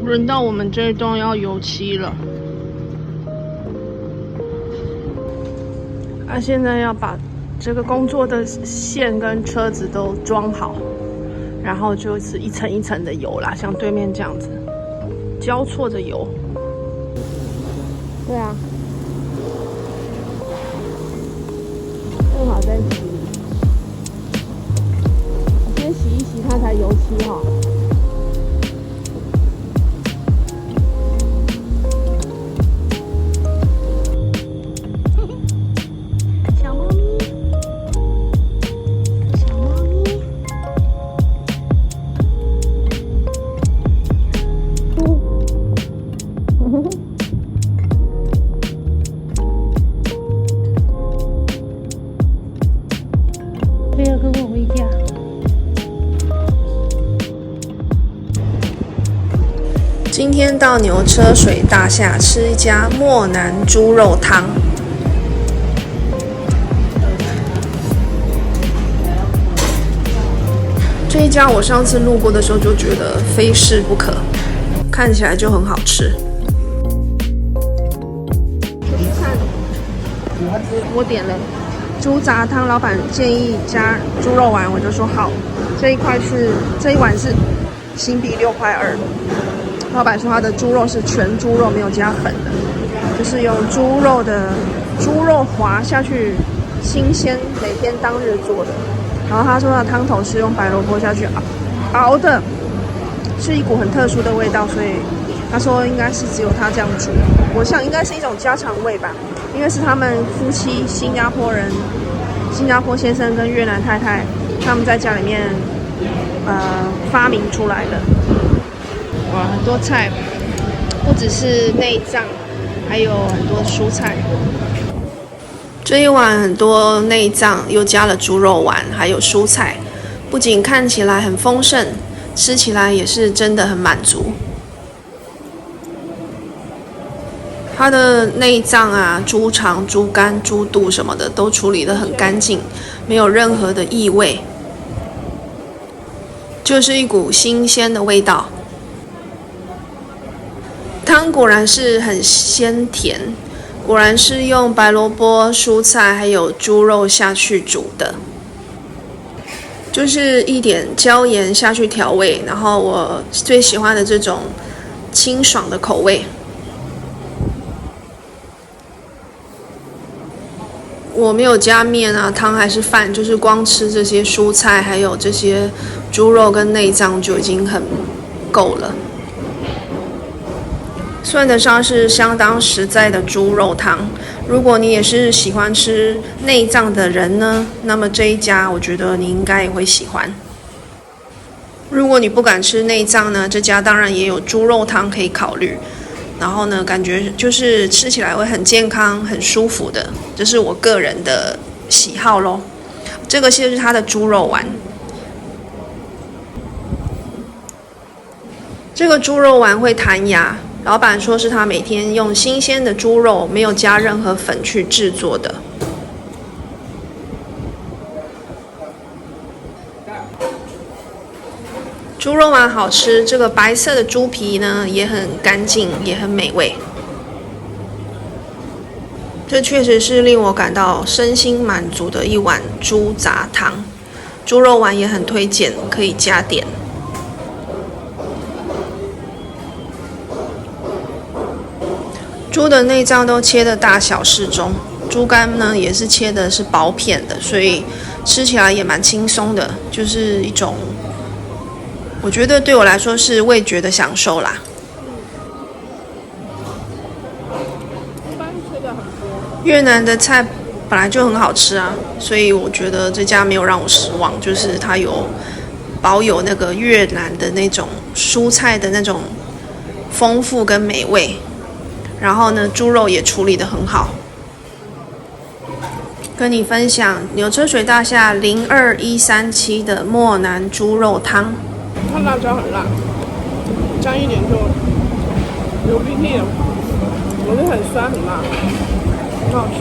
轮到我们这一栋要油漆了。现在要把这个工作的线跟车子都装好，然后就是一层一层的油啦，像对面这样子交错着油。对啊，正好在洗，先洗一洗它才油漆哈。今天到牛车水大厦吃一家漠南猪肉汤。这一家我上次路过的时候就觉得非试不可，看起来就很好吃。我点了猪杂汤，老板建议加猪肉丸，我就说好。这一碗是新币6.2块。老板说他的猪肉是全猪肉，没有加粉的，就是用猪肉滑下去，新鲜每天当日做的。然后他说他的汤头是用白萝卜下去熬的，是一股很特殊的味道，所以他说应该是只有他这样煮。我想应该是一种家常味吧，因为是他们夫妻新加坡先生跟越南太太他们在家里面发明出来的。哇，很多菜，不只是内脏，还有很多蔬菜。这一碗很多内脏，又加了猪肉丸，还有蔬菜，不仅看起来很丰盛，吃起来也是真的很满足。它的内脏啊、猪肠、猪肝、猪肚什么的都处理得很干净，没有任何的异味，就是一股新鲜的味道。汤果然是很鲜甜，果然是用白萝卜、蔬菜还有猪肉下去煮的，就是一点椒盐下去调味，然后我最喜欢的这种清爽的口味。我没有加面啊、汤还是饭，就是光吃这些蔬菜还有这些猪肉跟内脏就已经很够了。算得上是相当实在的猪肉汤。如果你也是喜欢吃内脏的人呢，那么这一家我觉得你应该也会喜欢。如果你不敢吃内脏呢，这家当然也有猪肉汤可以考虑。然后呢，感觉就是吃起来会很健康、很舒服的，这是我个人的喜好咯。这个就是它的猪肉丸。这个猪肉丸会弹牙。老板说是他每天用新鲜的猪肉，没有加任何粉去制作的。猪肉丸好吃，这个白色的猪皮呢也很干净，也很美味。这确实是令我感到身心满足的一碗猪杂汤。猪肉丸也很推荐，可以加点。猪的内脏都切的大小适中，猪肝呢也是切的是薄片的，所以吃起来也蛮轻松的，就是一种我觉得对我来说是味觉的享受啦。越南的菜本来就很好吃啊，所以我觉得这家没有让我失望，就是它保有那个越南的那种蔬菜的那种丰富跟美味。然后呢，猪肉也处理得很好。跟你分享牛车水大厦02137的漠南猪肉汤。它辣椒很辣，沾一点就流鼻涕了。我是很酸很辣，很好吃。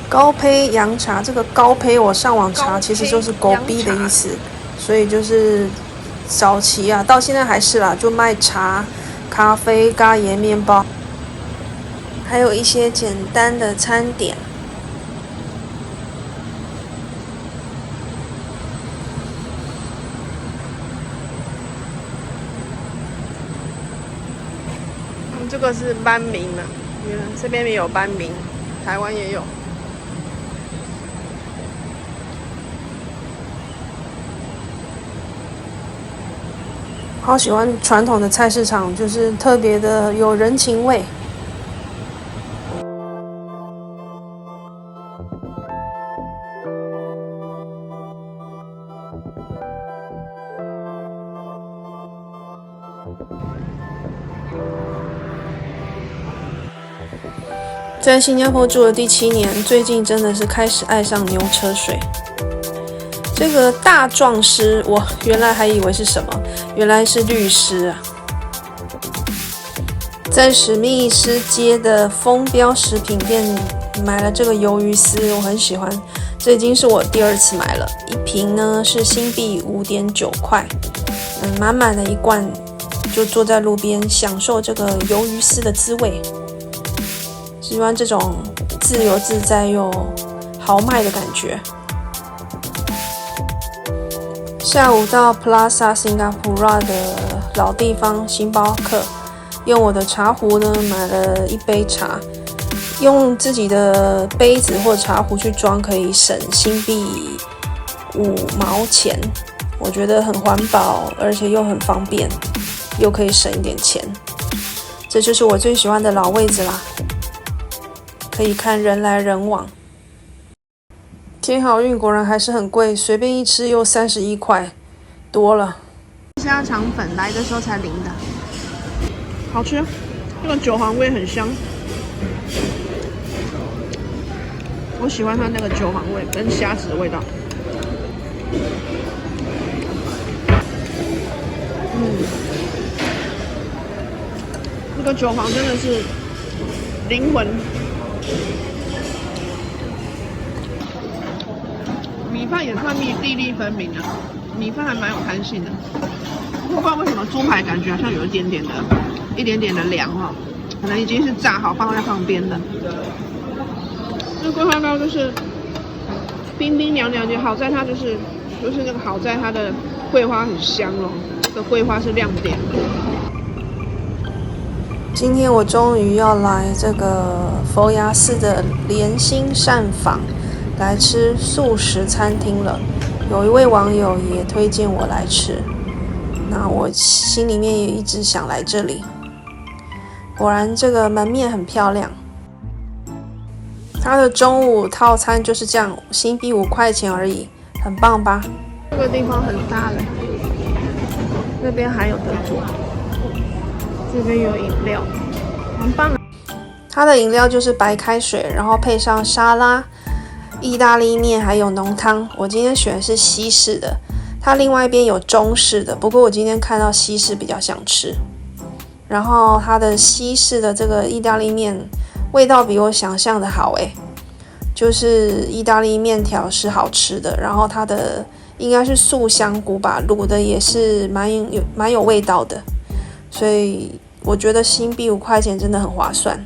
高胚洋茶，这个高胚我上网查，其实就是狗逼的意思，所以就是早期啊，到现在还是啦，就卖茶、咖啡、咖椰面包，还有一些简单的餐点。这个是班名啊，原来这边也有班名，台湾也有。好喜欢传统的菜市场，就是特别的有人情味。在新加坡住了第7年，最近真的是开始爱上牛车水。这个大壮师，我原来还以为是什么，原来是律师啊。在史密斯街的风标食品店买了这个鱿鱼丝，我很喜欢，这已经是我第2次买了。一瓶呢是新币5.9块，满满的一罐，就坐在路边享受这个鱿鱼丝的滋味。喜欢这种自由自在又豪迈的感觉。下午到 Plaza Singapura 的老地方星巴克，用我的茶壶呢买了一杯茶，用自己的杯子或茶壶去装可以省新币5毛钱，我觉得很环保，而且又很方便，又可以省一点钱。这就是我最喜欢的老位子啦，可以看人来人往。天好运果然还是很贵，随便一吃又31块多了。虾肠粉来的时候才淋的，好吃，这个韭黄味很香，我喜欢它那个韭黄味跟虾子的味道。这个韭黄真的是灵魂。米饭也算粒粒分明啊，米饭还蛮有弹性的。不知道为什么猪排感觉好像有一点点的凉哈，可能已经是炸好放在旁边的。那桂花糕就是冰冰凉凉的，好在它就是那个好在它的桂花很香哦，这个桂花是亮点。今天我终于要来这个佛牙寺的莲心膳坊来吃素食餐厅了。有一位网友也推荐我来吃，那我心里面也一直想来这里。果然这个门面很漂亮。它的中午套餐就是这样，新币5块钱而已，很棒吧？这个地方很大了，那边还有得坐，这边有饮料，很棒啊！它的饮料就是白开水，然后配上沙拉、意大利面还有浓汤。我今天选的是西式的，它另外一边有中式的，不过我今天看到西式比较想吃。然后它的西式的这个意大利面味道比我想象的好诶，就是意大利面条是好吃的，然后它的应该是素香菇吧，卤的也是蛮有味道的，所以我觉得新币5块钱真的很划算。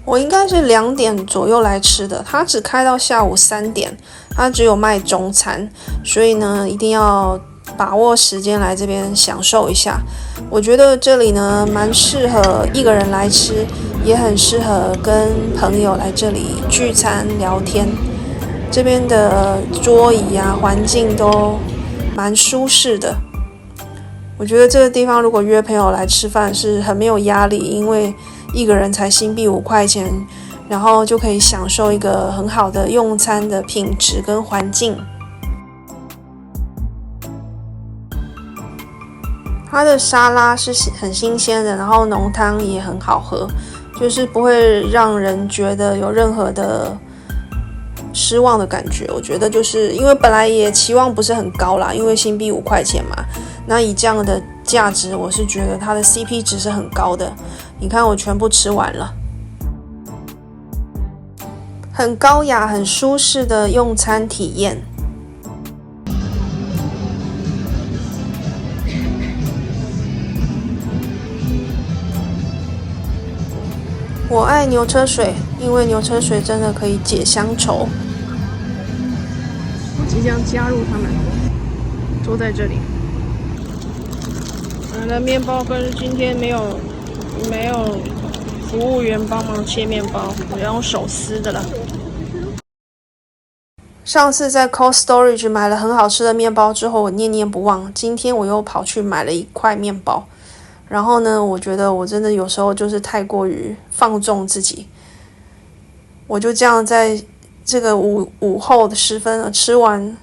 我应该是2点左右来吃的，它只开到下午3点，它只有卖中餐，所以呢一定要把握时间来这边享受一下。我觉得这里呢蛮适合一个人来吃，也很适合跟朋友来这里聚餐聊天。这边的桌椅啊环境都蛮舒适的，我觉得这个地方如果约朋友来吃饭是很没有压力，因为一个人才新币5块钱，然后就可以享受一个很好的用餐的品质跟环境。它的沙拉是很新鲜的，然后浓汤也很好喝，就是不会让人觉得有任何的失望的感觉。我觉得就是因为本来也期望不是很高啦，因为新币5块钱嘛，那以这样的价值，我是觉得它的 CP 值是很高的。你看我全部吃完了，很高雅、很舒适的用餐体验。我爱牛车水，因为牛车水真的可以解乡愁。我即将加入他们，坐在这里。买了面包跟今天没有服务员帮忙切面包，我要用手撕的了。上次在 Cold Storage 买了很好吃的面包之后，我念念不忘，今天我又跑去买了一块面包。然后呢，我觉得我真的有时候就是太过于放纵自己，我就这样在这个午后的时分吃完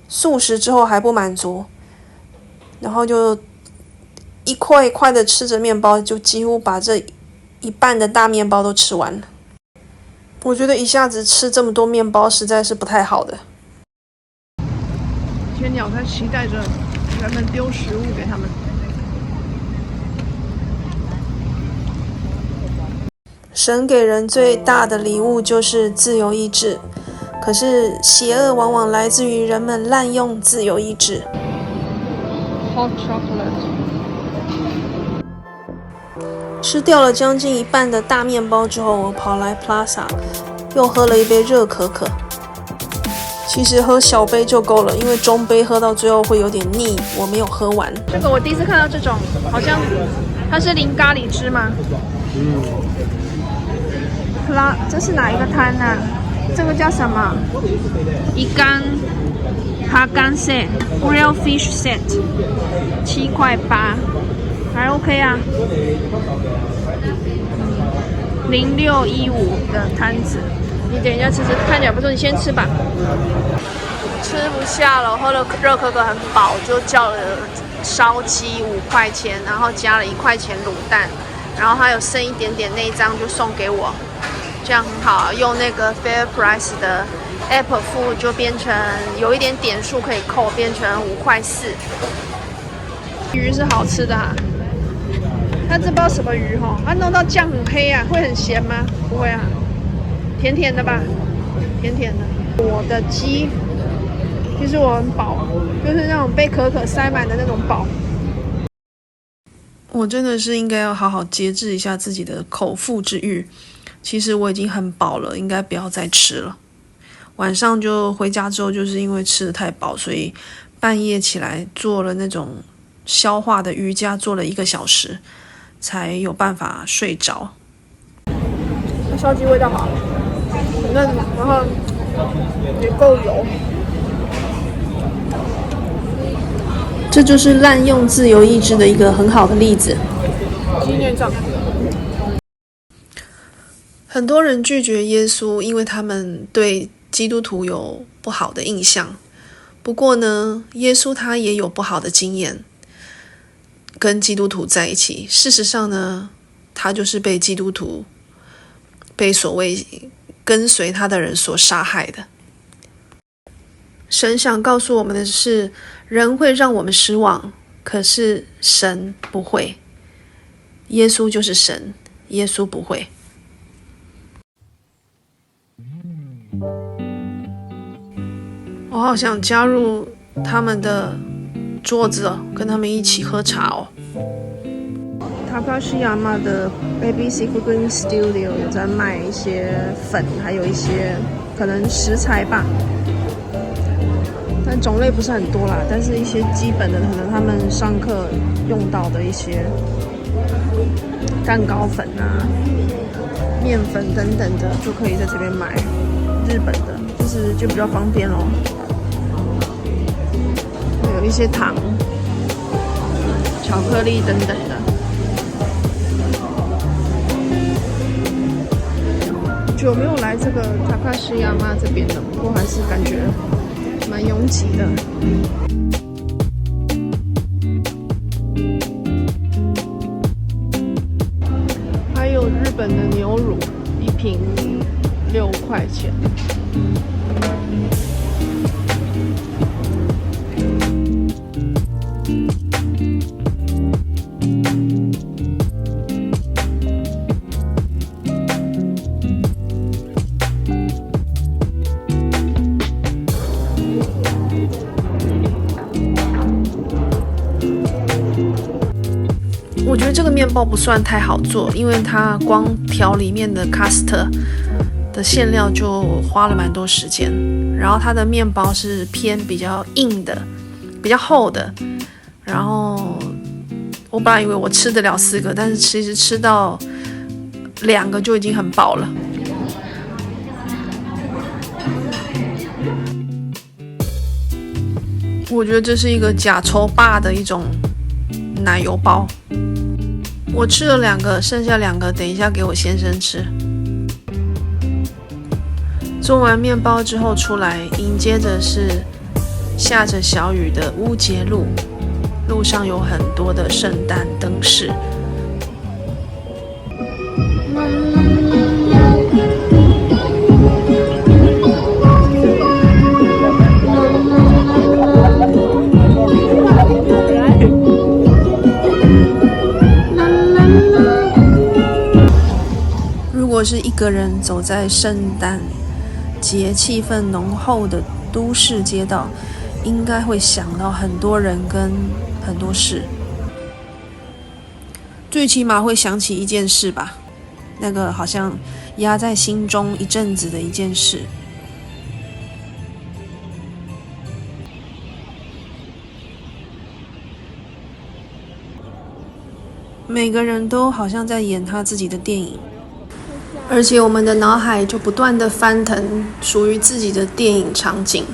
素食之后还不满足，然后就一块一块的吃着面包，就几乎把这一半的大面包都吃完了。我觉得一下子吃这么多面包实在是不太好的。天鸟在期待着人们丢食物给他们。神给人最大的礼物就是自由意志，可是邪恶往往来自于人们滥用自由意志。Hot chocolate。吃掉了将近一半的大面包之后，我跑来 Plaza， 又喝了一杯热可可。其实喝小杯就够了，因为中杯喝到最后会有点腻，我没有喝完。这个我第一次看到这种，好像它是淋咖喱汁吗？这是哪一个摊啊？这个叫什么？一干哈干 set Grill Fish Set 7.8块，还 OK 啊。0615的摊子，你等一下吃吃，看起来不错，你先吃吧。吃不下了，喝了热可可很饱，就叫了烧鸡5块钱，然后加了1块钱卤蛋，然后还有剩一点点内脏就送给我。这样很好啊，用那个 Fair Price 的 App 付就变成有一点点数可以扣，变成5块4。鱼是好吃的啊，它这不知道什么鱼哈，它弄到酱很黑啊，会很咸吗？不会啊，甜甜的吧，甜甜的。我的鸡，其实我很饱，就是那种被可可塞满的那种饱。我真的是应该要好好节制一下自己的口腹之欲。其实我已经很饱了，应该不要再吃了。晚上就回家之后，就是因为吃得太饱，所以半夜起来做了那种消化的瑜伽，做了1个小时，才有办法睡着。烧鸡味道好，嫩，然后也够油。这就是滥用自由意志的一个很好的例子。纪念账。很多人拒绝耶稣，因为他们对基督徒有不好的印象。不过呢，耶稣他也有不好的经验，跟基督徒在一起。事实上呢，他就是被基督徒、被所谓跟随他的人所杀害的。神想告诉我们的是，人会让我们失望，可是神不会。耶稣就是神，耶稣不会。我好想加入他们的桌子哦，跟他们一起喝茶哦。Takashiyama 的 ABC Cooking Studio 有在卖一些粉，还有一些可能食材吧，但种类不是很多啦。但是一些基本的，可能他们上课用到的一些蛋糕粉啊、面粉等等的，就可以在这边买。日本的，就比较方便咯。有一些糖、巧克力等等的。久没有来这个Takashiyama这边了，不过还是感觉蛮拥挤的。还有日本的牛乳，1瓶6块钱。包不算太好做，因为它光调里面的 custard 的馅料就花了蛮多时间。然后它的面包是偏比较硬的，比较厚的。然后我本来以为我吃得了4个，但是其实吃到2个就已经很饱了。我觉得这是一个假愁霸的一种奶油包。我吃了2个，剩下2个等一下给我先生吃。做完面包之后出来，迎接的是下着小雨的乌节路，路上有很多的圣诞灯饰。如果是一个人走在圣诞节气氛浓厚的都市街道，应该会想到很多人跟很多事，最起码会想起一件事吧，那个好像压在心中一阵子的一件事。每个人都好像在演他自己的电影，而且我们的脑海就不断的翻腾属于自己的电影场景。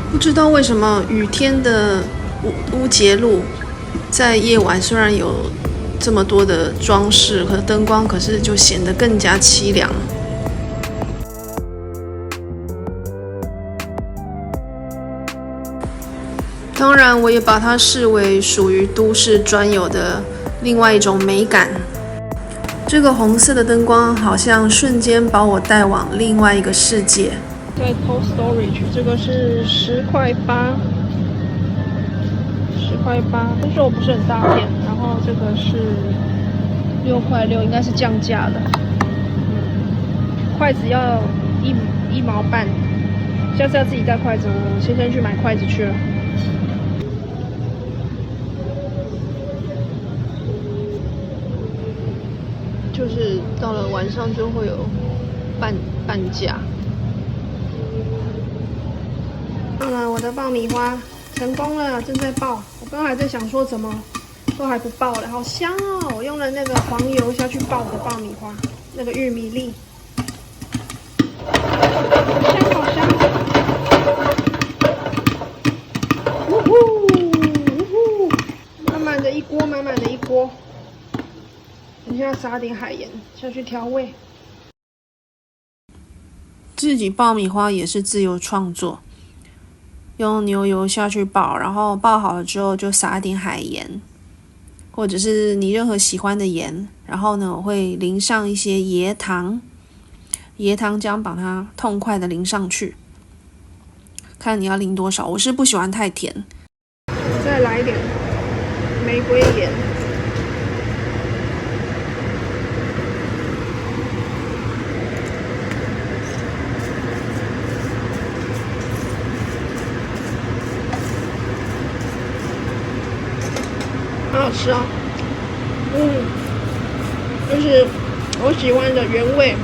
不知道为什么雨天的乌节路在夜晚虽然有这么多的装饰和灯光，可是就显得更加凄凉。当然，我也把它视为属于都市专有的另外一种美感。这个红色的灯光好像瞬间把我带往另外一个世界。在 Cold Storage， 这个是10.8块，10.8块，肉不是很大片，然后这个是6.6块，应该是降价了。筷子要1毛半，下次要自己带筷子，我先生去买筷子去了。就是到了晚上就会有半价。好了，我的爆米花成功了，正在爆。我刚刚还在想说怎么都还不爆了，好香哦！我用了那个黄油下去爆我的爆米花，那个玉米粒，好香好香！呜呼呜呼，满满的一锅。等一下撒点海盐下去调味。自己爆米花也是自由创作，用牛油下去爆，然后爆好了之后就撒点海盐，或者是你任何喜欢的盐。然后呢，我会淋上一些椰糖浆，把它痛快的淋上去。看你要淋多少，我是不喜欢太甜。再来一点玫瑰盐。很好吃哦，就是我喜欢的原味。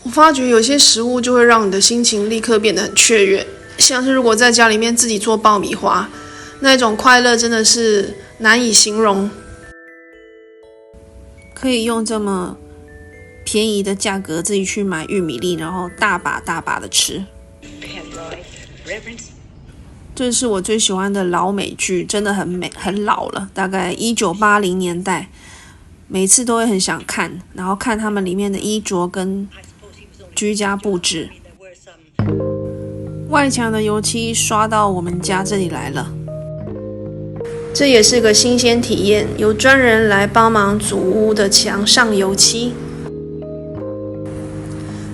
我发觉有些食物就会让你的心情立刻变得很雀跃，像是如果在家里面自己做爆米花，那种快乐真的是难以形容。可以用这么便宜的价格自己去买玉米粒，然后大把的吃。这是我最喜欢的老美剧，真的很美，很老了，大概1980年代，每次都会很想看，然后看他们里面的衣着跟居家布置。外墙的油漆刷到我们家这里来了，这也是个新鲜体验，有专人来帮忙祖屋的墙上油漆。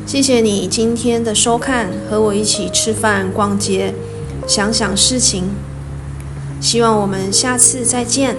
谢谢你今天的收看，和我一起吃饭逛街，想想事情，希望我们下次再见。